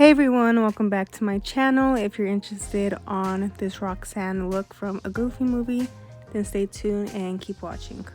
Hey everyone, welcome back to my channel. If you're interested on this Roxanne look from a Goofy movie, then stay tuned and keep watching.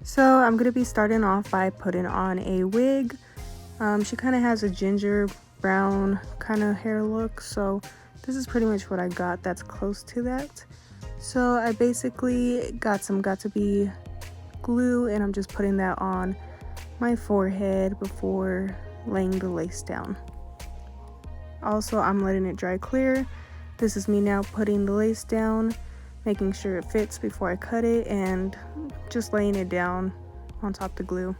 So I'm going to be starting off by putting on a wig. She kind of has a ginger brown kind of hair look, so this is pretty much what I got that's close to that. So I basically got some Got2B glue and I'm just putting that on my forehead before laying the lace down. Also, I'm letting it dry clear. This is me now putting the lace down, making sure it fits before I cut it, and just laying it down on top of the glue.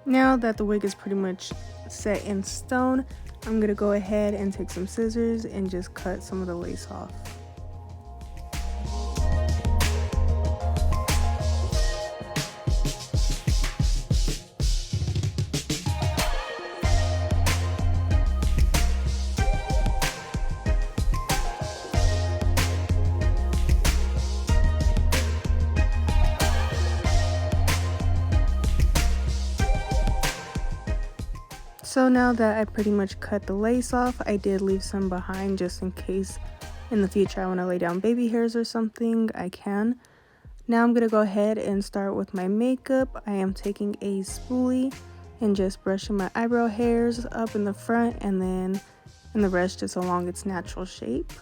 Now that the wig is pretty much set in stone, I'm gonna go ahead and take some scissors and just cut some of the lace off. So now that I pretty much cut the lace off, I did leave some behind just in case in the future I want to lay down baby hairs or something, I can. Now I'm going to go ahead and start with my makeup. I am taking a spoolie and just brushing my eyebrow hairs up in the front and then in the rest just along its natural shape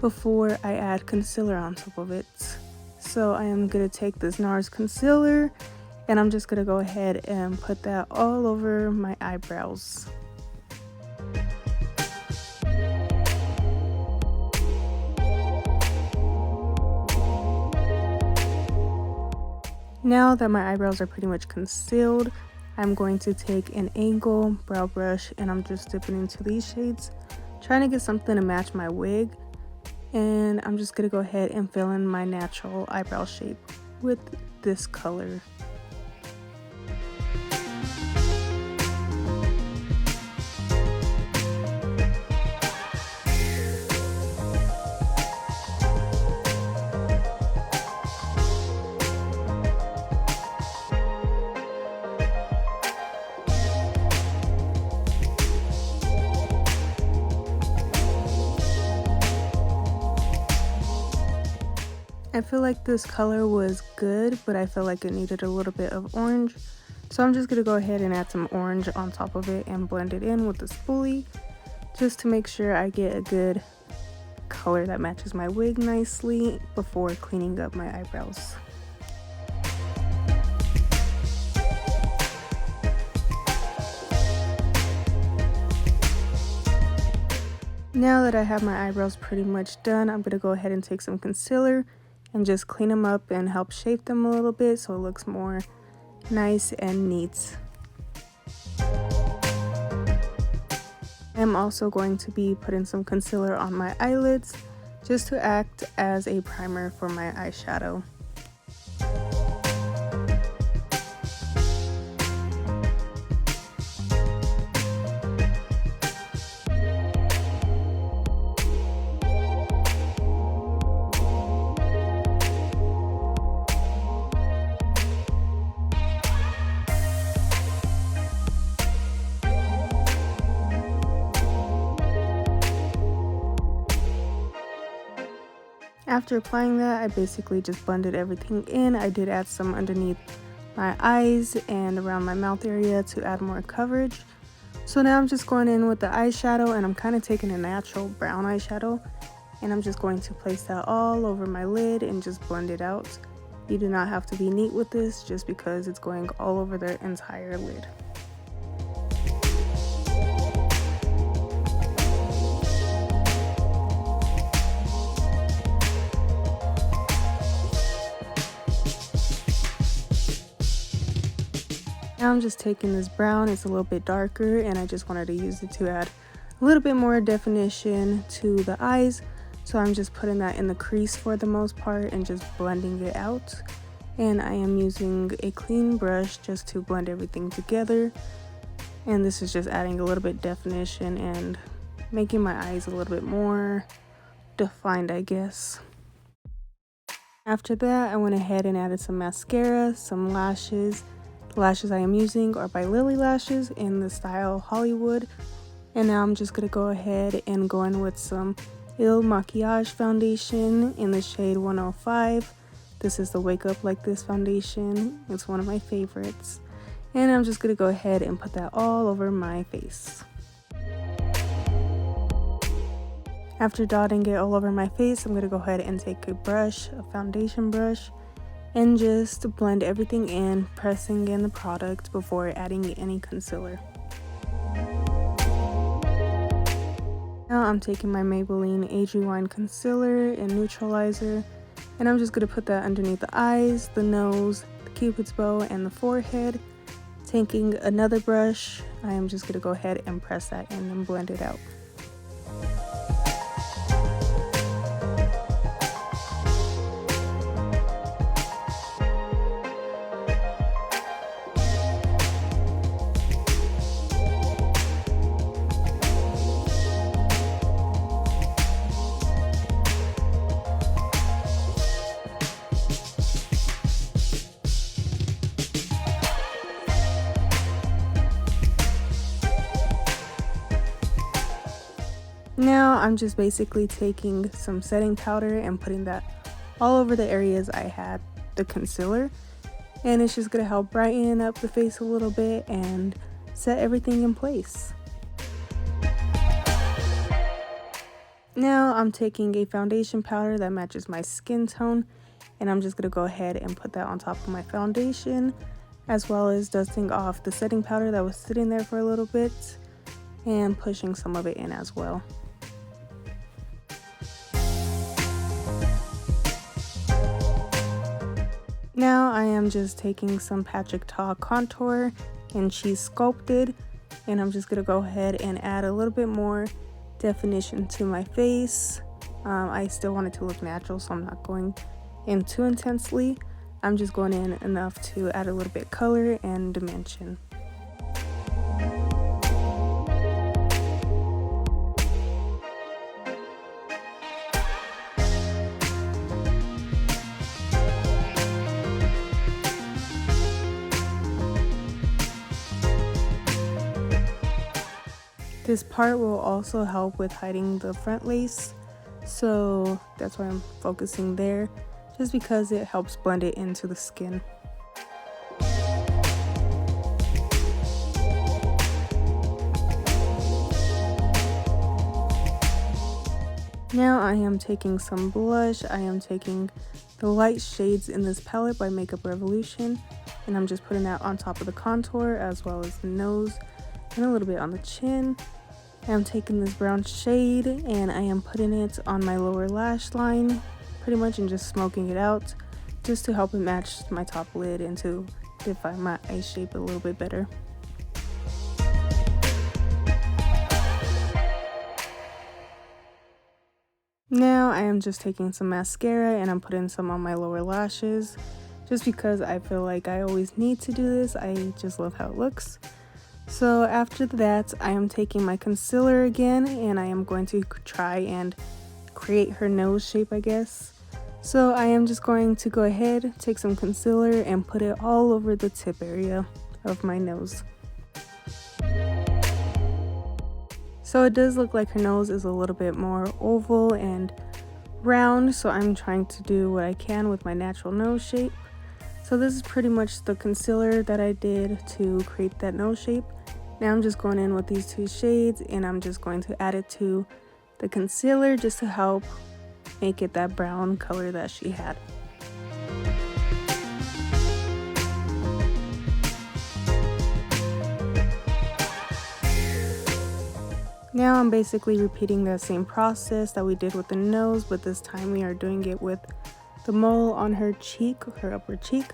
before I add concealer on top of it. So I am going to take this Nars concealer and I'm just going to go ahead and put that all over my eyebrows. Now that my eyebrows are pretty much concealed, I'm going to take an angle brow brush and I'm just dipping into these shades, trying to get something to match my wig. And I'm just going to go ahead and fill in my natural eyebrow shape with this color. I feel like this color was good, but I feel like it needed a little bit of orange. So I'm just going to go ahead and add some orange on top of it and blend it in with the spoolie, just to make sure I get a good color that matches my wig nicely before cleaning up my eyebrows. Now that I have my eyebrows pretty much done, I'm going to go ahead and take some concealer and just clean them up and help shape them a little bit so it looks more nice and neat. I'm also going to be putting some concealer on my eyelids just to act as a primer for my eyeshadow. After applying that, I basically just blended everything in. I did add some underneath my eyes and around my mouth area to add more coverage. So now I'm just going in with the eyeshadow and I'm kind of taking a natural brown eyeshadow and I'm just going to place that all over my lid and just blend it out. You do not have to be neat with this just because it's going all over the entire lid. Now I'm just taking this brown, it's a little bit darker, and I just wanted to use it to add a little bit more definition to the eyes. So I'm just putting that in the crease for the most part and just blending it out. and I am using a clean brush just to blend everything together. And this is just adding a little bit definition and making my eyes a little bit more defined, I guess. After that, I went ahead and added some mascara, some lashes. The lashes I am using are by Lily Lashes in the style Hollywood. And now I'm just going to go ahead and go in with some Makiage foundation in the shade 105. This is the Wake Up Like This foundation. It's one of my favorites. And I'm just going to go ahead and put that all over my face. After dotting it all over my face, I'm going to go ahead and take a brush, a foundation brush, and just blend everything in, pressing in the product before adding any concealer. Now I'm taking my Maybelline Age Rewind concealer and neutralizer, and I'm just going to put that underneath the eyes, the nose, the cupid's bow, and the forehead. Taking another brush, I am just going to go ahead and press that in and blend it out. Now I'm just basically taking some setting powder and putting that all over the areas I had the concealer, and it's just going to help brighten up the face a little bit and set everything in place. Now I'm taking a foundation powder that matches my skin tone, and I'm just going to go ahead and put that on top of my foundation, as well as dusting off the setting powder that was sitting there for a little bit and pushing some of it in as well. Now I am just taking some Patrick Ta contour and Cheese Sculpted, and I'm just going to go ahead and add a little bit more definition to my face. I still want it to look natural, so I'm not going in too intensely. I'm just going in enough to add a little bit color and dimension. This part will also help with hiding the front lace, so that's why I'm focusing there, just because it helps blend it into the skin. Now I am taking some blush. I am taking the light shades in this palette by Makeup Revolution, and I'm just putting that on top of the contour as well as the nose and a little bit on the chin. I'm taking this brown shade and I am putting it on my lower lash line pretty much, and just smoking it out just to help it match my top lid and to define my eye shape a little bit better. Now I am just taking some mascara and I'm putting some on my lower lashes just because I feel like I always need to do this. I just love how it looks. So after that, I am taking my concealer again and I am going to try and create her nose shape, I guess. So I am just going to go ahead, take some concealer and put it all over the tip area of my nose. So it does look like her nose is a little bit more oval and round, so I'm trying to do what I can with my natural nose shape. So this is pretty much the concealer that I did to create that nose shape. Now I'm just going in with these two shades and I'm just going to add it to the concealer just to help make it that brown color that she had. Now I'm basically repeating the same process that we did with the nose, but this time we are doing it with the mole on her cheek, her upper cheek.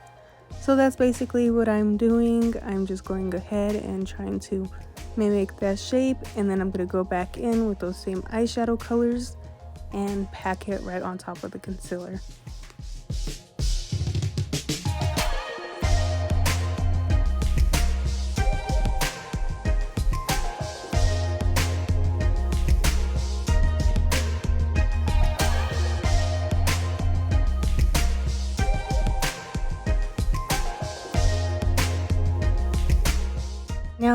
So that's basically what I'm doing. I'm just going ahead and trying to mimic that shape, and then I'm going to go back in with those same eyeshadow colors and pack it right on top of the concealer.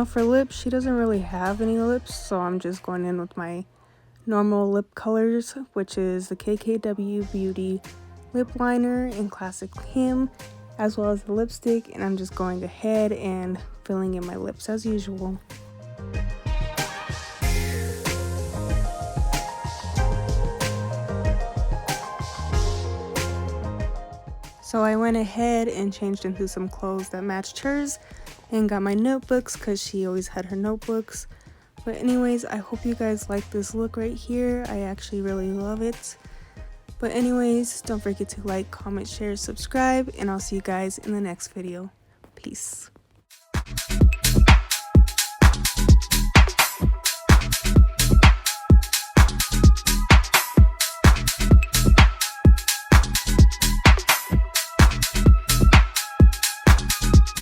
Now for lips, she doesn't really have any lips, so I'm just going in with my normal lip colors, which is the KKW Beauty lip liner in Classic Him, as well as the lipstick, and I'm just going ahead and filling in my lips as usual. So I went ahead and changed into some clothes that matched hers and got my notebooks because she always had her notebooks. But anyways, I hope you guys like this look right here. I actually really love it. But anyways, don't forget to like, comment, share, subscribe, and I'll see you guys in the next video. Peace.